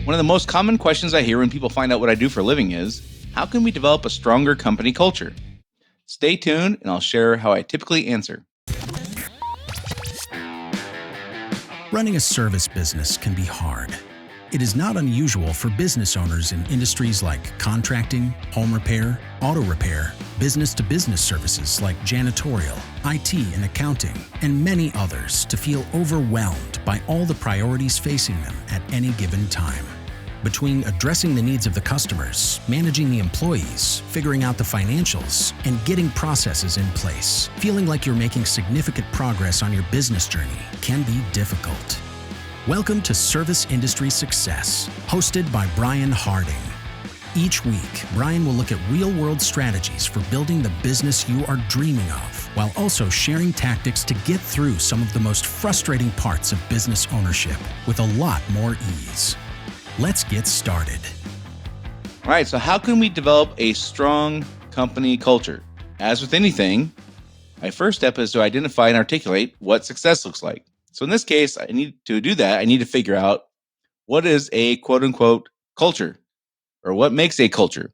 One of the most common questions I hear when people find out what I do for a living is, how can we develop a stronger company culture? Stay tuned and I'll share how I typically answer. Running a service business can be hard. It is not unusual for business owners in industries like contracting, home repair, auto repair, business-to-business services like janitorial, IT and accounting, and many others to feel overwhelmed by all the priorities facing them at any given time. Between addressing the needs of the customers, managing the employees, figuring out the financials, and getting processes in place, feeling like you're making significant progress on your business journey can be difficult. Welcome to Service Industry Success, hosted by Brian Harding. Each week, Brian will look at real-world strategies for building the business you are dreaming of, while also sharing tactics to get through some of the most frustrating parts of business ownership with a lot more ease. Let's get started. All right, so how can we develop a strong company culture? As with anything, my first step is to identify and articulate what success looks like. So in this case, I need to figure out what is a quote-unquote culture, or what makes a culture.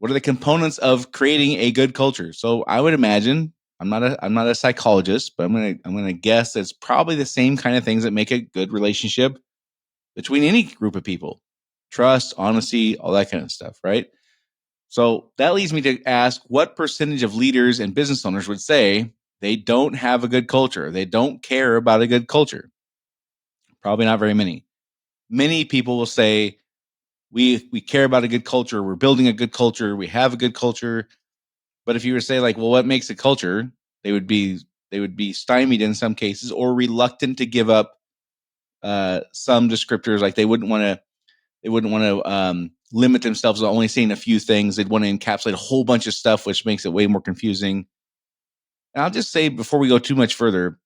What are the components of creating a good culture? So I would imagine, I'm not a psychologist, but I'm gonna guess it's probably the same kind of things that make a good relationship between any group of people. Trust, honesty, all that kind of stuff, right? So that leads me to ask, what percentage of leaders and business owners would say they don't have a good culture? They don't care about a good culture. Probably not very many. Many people will say, we care about a good culture. We're building a good culture. We have a good culture. But if you were to say, like, well, what makes a culture? They would be stymied in some cases, or reluctant to give up some descriptors. Like they wouldn't want to limit themselves to only saying a few things. They'd want to encapsulate a whole bunch of stuff, which makes it way more confusing. And I'll just say, before we go too much further,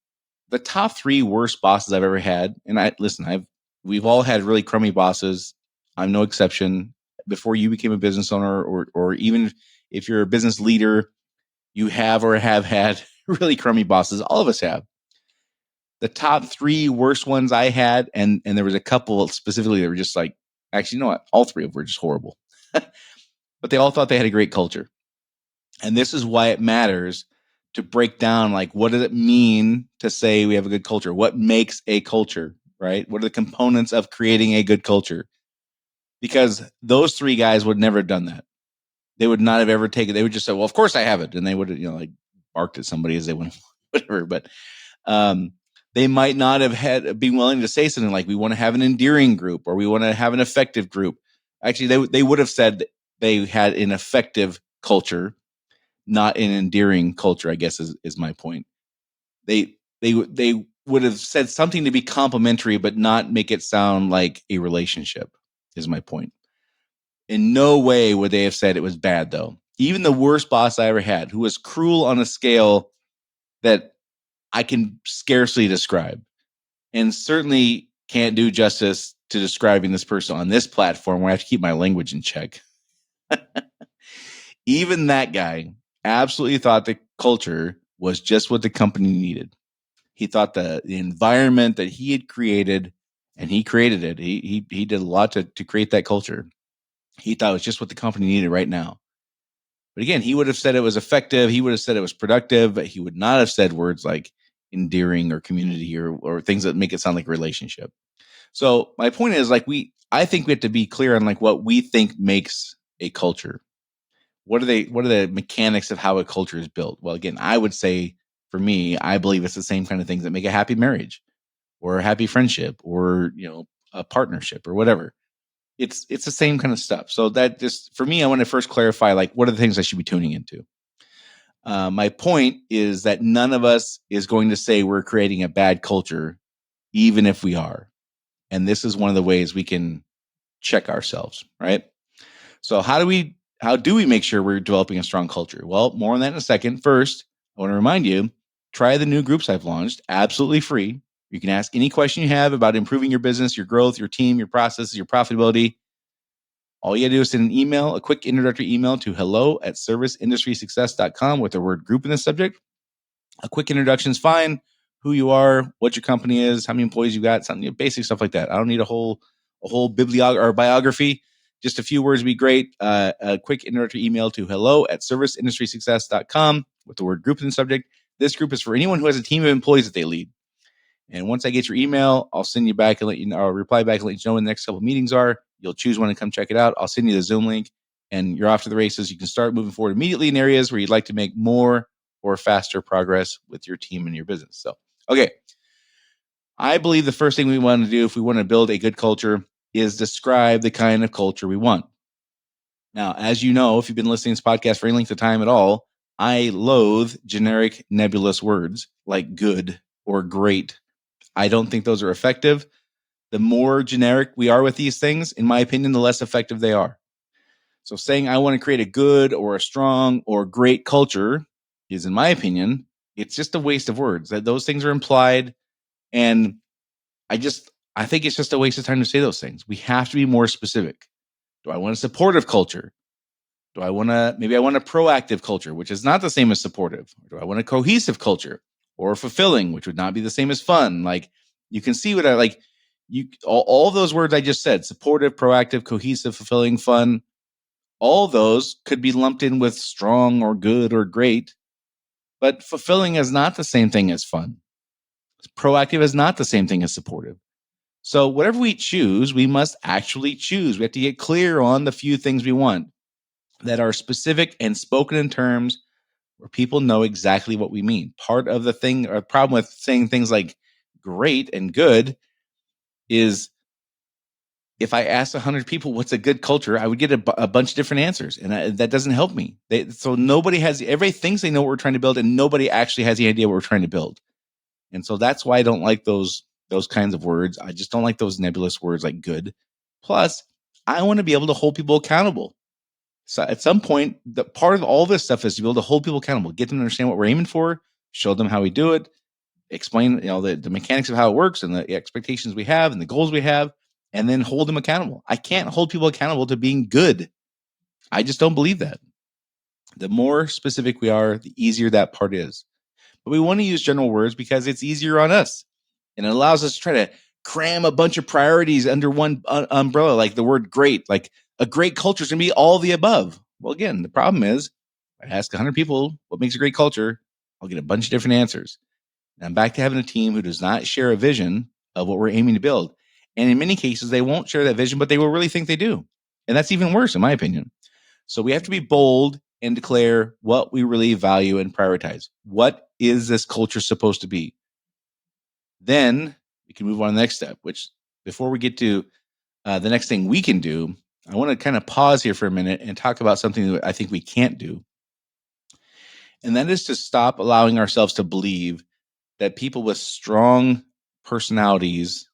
the top 3 worst bosses I've ever had, and we've all had really crummy bosses. I'm no exception. Before you became a business owner, or even if you're a business leader, you have or have had really crummy bosses. All of us have. The top 3 worst ones I had, and there was a couple specifically that were just like, actually, you know what? All 3 of them were just horrible. But they all thought they had a great culture. And this is why it matters to break down, like, what does it mean to say we have a good culture? What makes a culture, right? What are the components of creating a good culture? Because those 3 guys would never have done that. They would not have ever taken, they would just say, well, of course I have it. And they would have, like barked at somebody as they went, whatever. But they might not have been willing to say something like, we want to have an endearing group, or we want to have an effective group. Actually, they would have said they had an effective culture, not an endearing culture, I guess is my point. They would have said something to be complimentary, but not make it sound like a relationship, is my point. In no way would they have said it was bad, though. Even the worst boss I ever had, who was cruel on a scale that I can scarcely describe, and certainly can't do justice to describing this person on this platform where I have to keep my language in check. Even that guy absolutely thought the culture was just what the company needed. He thought the environment that he had created, and he created it. He did a lot to create that culture. He thought it was just what the company needed right now. But again, he would have said it was effective. He would have said it was productive. But he would not have said words like endearing or community or things that make it sound like a relationship. So my point is, like, I think we have to be clear on like what we think makes a culture. What are the mechanics of how a culture is built? Well, again, I would say, for me, I believe it's the same kind of things that make a happy marriage, or a happy friendship, or a partnership, or whatever. It's the same kind of stuff. So that, just for me, I want to first clarify, like, what are the things I should be tuning into. My point is that none of us is going to say we're creating a bad culture, even if we are. And this is one of the ways we can check ourselves, right? So how do we make sure we're developing a strong culture? Well, more on that in a second. First, I want to remind you, try the new groups I've launched, absolutely free. You can ask any question you have about improving your business, your growth, your team, your processes, your profitability. All you got to do is send an email, a quick introductory email to hello@serviceindustrysuccess.com with the word group in the subject. A quick introduction is fine. Who you are, what your company is, how many employees you got, something basic stuff like that. I don't need a whole a whole biography, just a few words would be great. A quick introductory email to hello@serviceindustrysuccess.com with the word group in the subject. This group is for anyone who has a team of employees that they lead. And once I get your email, I'll send you back and let you know, I'll reply back and let you know when the next couple of meetings are. You'll choose one and come check it out. I'll send you the Zoom link and you're off to the races. You can start moving forward immediately in areas where you'd like to make more or faster progress with your team and your business. So, okay. I believe the first thing we want to do if we want to build a good culture is describe the kind of culture we want. Now, as you know, if you've been listening to this podcast for any length of time at all, I loathe generic nebulous words like good or great. I don't think those are effective. The more generic we are with these things, in my opinion, the less effective they are. So saying I want to create a good or a strong or great culture is, in my opinion, it's just a waste of words. That those things are implied. And I think it's just a waste of time to say those things. We have to be more specific. Do I want a supportive culture? Maybe I want a proactive culture, which is not the same as supportive. Or do I want a cohesive culture or fulfilling, which would not be the same as fun? Like you can see what I like. All those words I just said, supportive, proactive, cohesive, fulfilling, fun, all those could be lumped in with strong or good or great, but fulfilling is not the same thing as fun. Proactive is not the same thing as supportive. So whatever we choose, we must actually choose. We have to get clear on the few things we want that are specific and spoken in terms where people know exactly what we mean. Part of the thing or problem with saying things like great and good is if I asked 100 people what's a good culture, I would get a bunch of different answers, and that doesn't help me. So everybody thinks they know what we're trying to build, and nobody actually has the idea what we're trying to build. And so that's why I don't like those kinds of words. I just don't like those nebulous words like good. Plus, I want to be able to hold people accountable. So at some point, the part of all this stuff is to be able to hold people accountable, get them to understand what we're aiming for, show them how we do it, explain the mechanics of how it works and the expectations we have and the goals we have, and then hold them accountable. I can't hold people accountable to being good. I just don't believe that. The more specific we are, the easier that part is. But we want to use general words because it's easier on us. And it allows us to try to cram a bunch of priorities under one umbrella, like the word great. Like a great culture is going to be all the above. Well, again, the problem is I ask 100 people what makes a great culture, I'll get a bunch of different answers. And I'm back to having a team who does not share a vision of what we're aiming to build. And in many cases, they won't share that vision, but they will really think they do. And that's even worse, in my opinion. So we have to be bold and declare what we really value and prioritize. What is this culture supposed to be? Then we can move on to the next step, which before we get to the next thing we can do, I want to kind of pause here for a minute and talk about something that I think we can't do. And that is to stop allowing ourselves to believe that people with strong personalities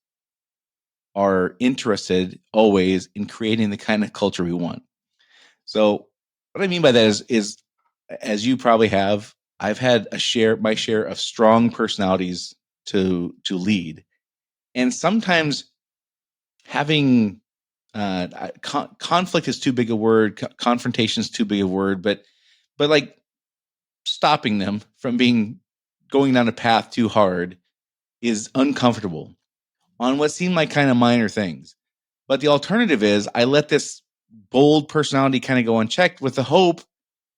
are interested always in creating the kind of culture we want. So what I mean by that is as you probably have, I've had my share of strong personalities to lead. And sometimes having conflict is too big a word, confrontation is too big a word, but like stopping them from going down a path too hard is uncomfortable on what seem like kind of minor things. But the alternative is I let this bold personality kind of go unchecked with the hope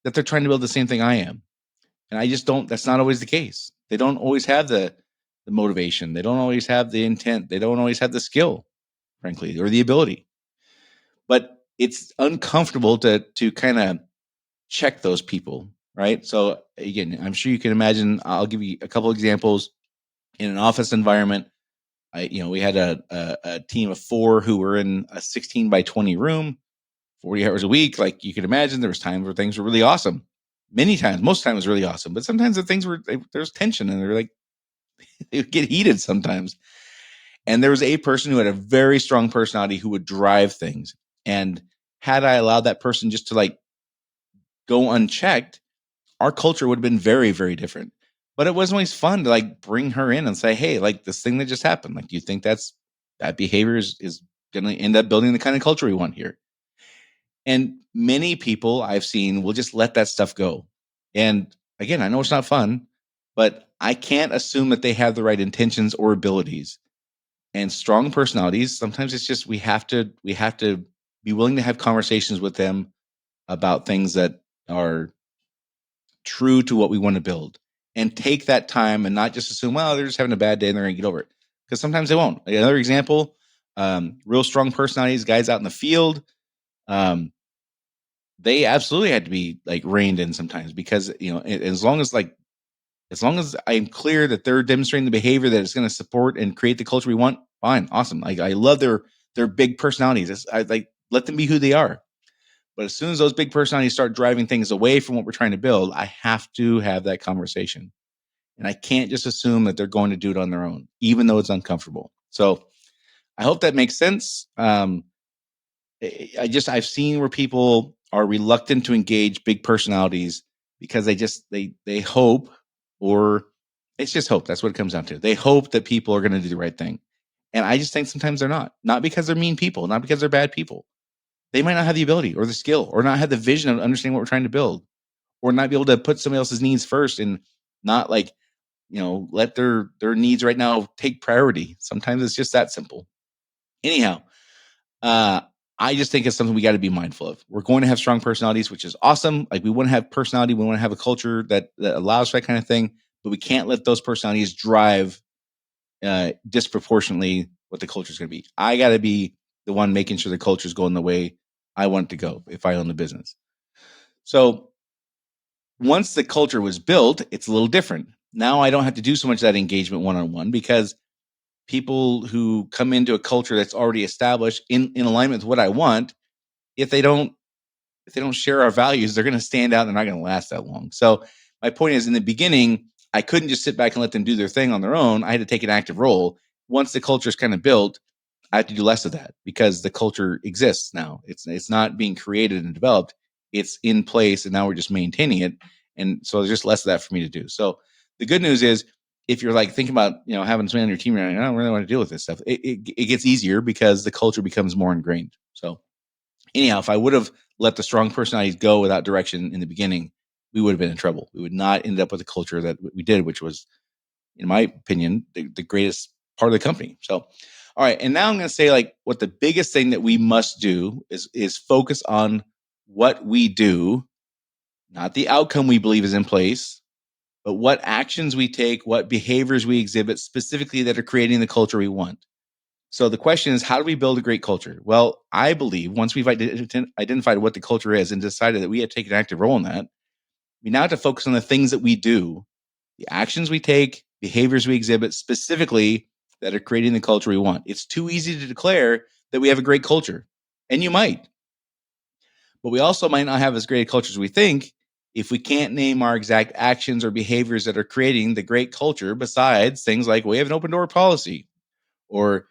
that they're trying to build the same thing I am. And I just don't, that's not always the case. They don't always have the motivation. They don't always have the intent. They don't always have the skill, frankly, or the ability. But it's uncomfortable to kind of check those people, right? So again, I'm sure you can imagine, I'll give you a couple examples. In an office environment, we had a team of 4 who were in a 16 by 20 room, 40 hours a week. Like you can imagine, there was times where things were really awesome. Many times, most times, it was really awesome. But sometimes the things there's tension, and they're like they would get heated sometimes. And there was a person who had a very strong personality who would drive things. And had I allowed that person just to like go unchecked, our culture would have been very, very different. But it wasn't always fun to like bring her in and say, hey, like this thing that just happened, like, do you think that behavior is going to end up building the kind of culture we want here? And many people I've seen will just let that stuff go. And again, I know it's not fun, but I can't assume that they have the right intentions or abilities. And strong personalities, sometimes it's just we have to be willing to have conversations with them about things that are true to what we want to build, and take that time and not just assume, well, they're just having a bad day and they're going to get over it, because sometimes they won't. Another example, real strong personalities, guys out in the field, they absolutely had to be like reined in sometimes, because as long as I'm clear that they're demonstrating the behavior that is going to support and create the culture we want, fine, awesome. Like, I love their big personalities. I like, let them be who they are. But as soon as those big personalities start driving things away from what we're trying to build, I have to have that conversation. And I can't just assume that they're going to do it on their own, even though it's uncomfortable. So I hope that makes sense. I've seen where people are reluctant to engage big personalities because they hope, or it's just hope. That's what it comes down to. They hope that people are going to do the right thing. And I just think sometimes they're not because they're mean people, not because they're bad people. They might not have the ability or the skill, or not have the vision of understanding what we're trying to build, or not be able to put somebody else's needs first, and not like, let their needs right now take priority. Sometimes it's just that simple. Anyhow, uh, I just think it's something we got to be mindful of. We're going to have strong personalities, which is awesome. Like, we want to have personality. We want to have a culture that allows for that kind of thing, but we can't let those personalities drive disproportionately what the culture is going to be. I got to be the one making sure the culture is going the way I want it to go if I own the business. So once the culture was built, it's a little different. Now I don't have to do so much of that engagement one-on-one, because people who come into a culture that's already established in alignment with what I want, if they don't share our values, they're going to stand out and they're not going to last that long. So my point is, in the beginning, I couldn't just sit back and let them do their thing on their own. I had to take an active role. Once the culture is kind of built, I have to do less of that, because the culture exists now. It's not being created and developed. It's in place, and now we're just maintaining it. And so there's just less of that for me to do. So the good news is, if you're like thinking about having somebody on your team, I don't really want to deal with this stuff, it gets easier because the culture becomes more ingrained. So anyhow, if I would have let the strong personalities go without direction in the beginning, we would have been in trouble. We would not end up with the culture that we did, which was, in my opinion, the greatest part of the company. So, all right. And now I'm going to say, like, what the biggest thing that we must do is focus on what we do, not the outcome we believe is in place, but what actions we take, what behaviors we exhibit specifically that are creating the culture we want. So the question is, how do we build a great culture? Well, I believe once we've identified what the culture is and decided that we had to take an active role in that, we now have to focus on the things that we do, the actions we take, behaviors we exhibit specifically that are creating the culture we want. It's too easy to declare that we have a great culture, and you might, but we also might not have as great a culture as we think if we can't name our exact actions or behaviors that are creating the great culture, besides things like we have an open door policy, or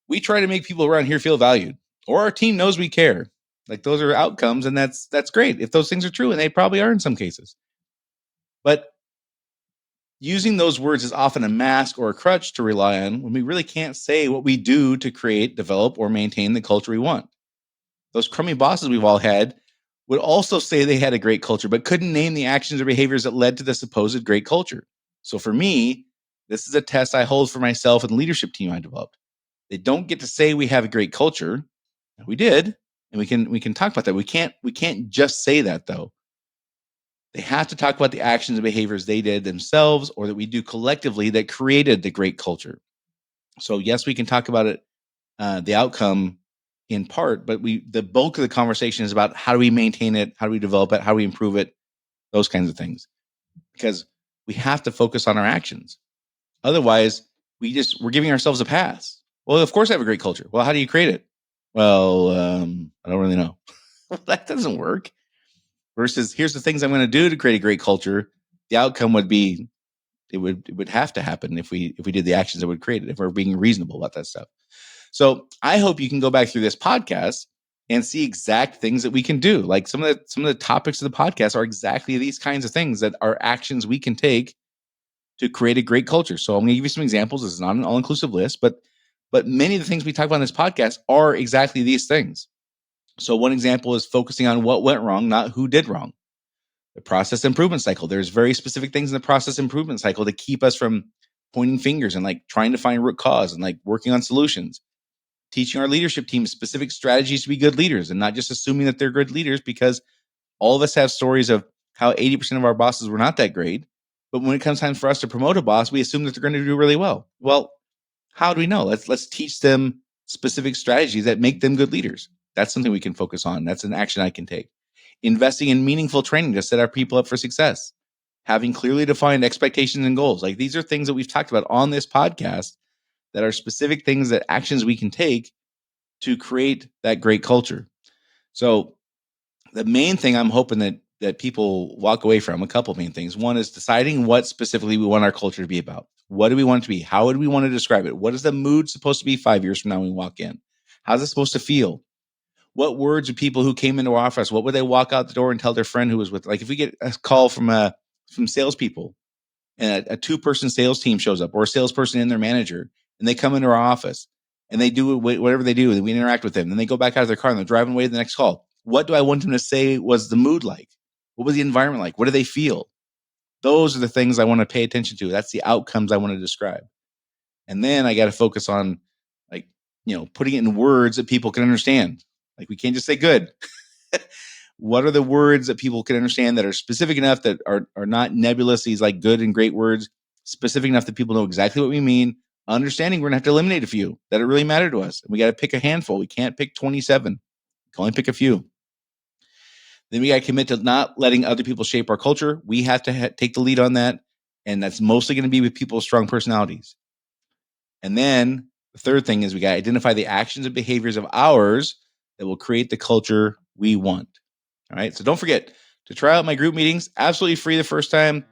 we try to make people around here feel valued, or our team knows we care. Like, those are outcomes, and that's great if those things are true, and they probably are in some cases. But using those words is often a mask or a crutch to rely on when we really can't say what we do to create, develop, or maintain the culture we want. Those crummy bosses we've all had would also say they had a great culture, but couldn't name the actions or behaviors that led to the supposed great culture. So for me, this is a test I hold for myself and the leadership team I developed. They don't get to say we have a great culture. We did, and we can talk about that. We can't just say that, though. They have to talk about the actions and behaviors they did themselves, or that we do collectively, that created the great culture. So yes, we can talk about it, the outcome in part, but the bulk of the conversation is about how do we maintain it, how do we develop it, how do we improve it, those kinds of things. Because we have to focus on our actions. Otherwise, we're giving ourselves a pass. Well, of course I have a great culture. Well, how do you create it? Well, I don't really know. That doesn't work. Versus, here's the things I'm going to do to create a great culture. The outcome would be, it would have to happen if we did the actions that would create it, if we're being reasonable about that stuff. So I hope you can go back through this podcast and see exact things that we can do. Like, some of the topics of the podcast are exactly these kinds of things that are actions we can take to create a great culture. So I'm going to give you some examples. This is not an all-inclusive list, but many of the things we talk about in this podcast are exactly these things. So one example is focusing on what went wrong, not who did wrong. The process improvement cycle. There's very specific things in the process improvement cycle to keep us from pointing fingers and like trying to find root cause and like working on solutions. Teaching our leadership team specific strategies to be good leaders and not just assuming that they're good leaders, because all of us have stories of how 80% of our bosses were not that great. But when it comes time for us to promote a boss, we assume that they're going to do really well. Well, how do we know? Let's teach them specific strategies that make them good leaders. That's something we can focus on. That's an action I can take. Investing in meaningful training to set our people up for success. Having clearly defined expectations and goals. Like, these are things that we've talked about on this podcast that are specific things, that actions we can take to create that great culture. So the main thing I'm hoping that people walk away from, a couple of main things. One is deciding what specifically we want our culture to be about. What do we want it to be? How would we want to describe it? What is the mood supposed to be 5 years from now when we walk in? How's it supposed to feel? What words do people who came into our office, what would they walk out the door and tell their friend who was with? Like, if we get a call from salespeople and a 2-person sales team shows up, or a salesperson and their manager, and they come into our office and they do whatever they do, and we interact with them, and they go back out of their car and they're driving away to the next call. What do I want them to say was the mood like? What was the environment like? What do they feel? Those are the things I want to pay attention to. That's the outcomes I want to describe. And then I got to focus on, like, putting it in words that people can understand. Like, we can't just say good. What are the words that people can understand that are specific enough, that are not nebulous, these like good and great words, specific enough that people know exactly what we mean, understanding we're going to have to eliminate a few that it really matter to us. And we got to pick a handful. We can't pick 27. We can only pick a few. Then we got to commit to not letting other people shape our culture. We have to take the lead on that. And that's mostly going to be with people with strong personalities. And then the third thing is we got to identify the actions and behaviors of ours that will create the culture we want. All right. So don't forget to try out my group meetings. Absolutely free the first time.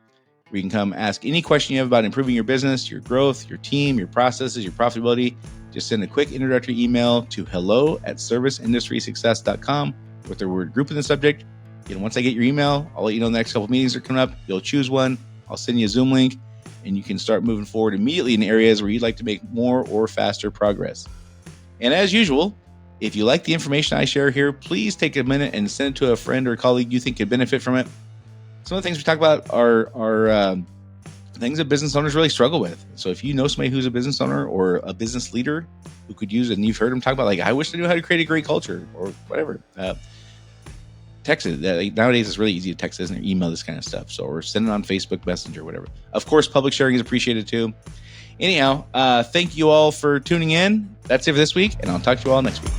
We can come ask any question you have about improving your business, your growth, your team, your processes, your profitability. Just send a quick introductory email to hello@serviceindustrysuccess.com with the word group in the subject. Once I get your email, I'll let you know the next couple of meetings are coming up. You'll choose one. I'll send you a Zoom link, and you can start moving forward immediately in areas where you'd like to make more or faster progress. And as usual, if you like the information I share here, please take a minute and send it to a friend or colleague you think could benefit from it. Some of the things we talk about are things that business owners really struggle with. So if you know somebody who's a business owner or a business leader who could use it, and you've heard them talk about, like, I wish I knew how to create a great culture or whatever, text it. Nowadays, it's really easy to text, isn't it? Email this kind of stuff. So, or send it on Facebook Messenger, whatever. Of course, public sharing is appreciated too. Anyhow, thank you all for tuning in. That's it for this week, and I'll talk to you all next week.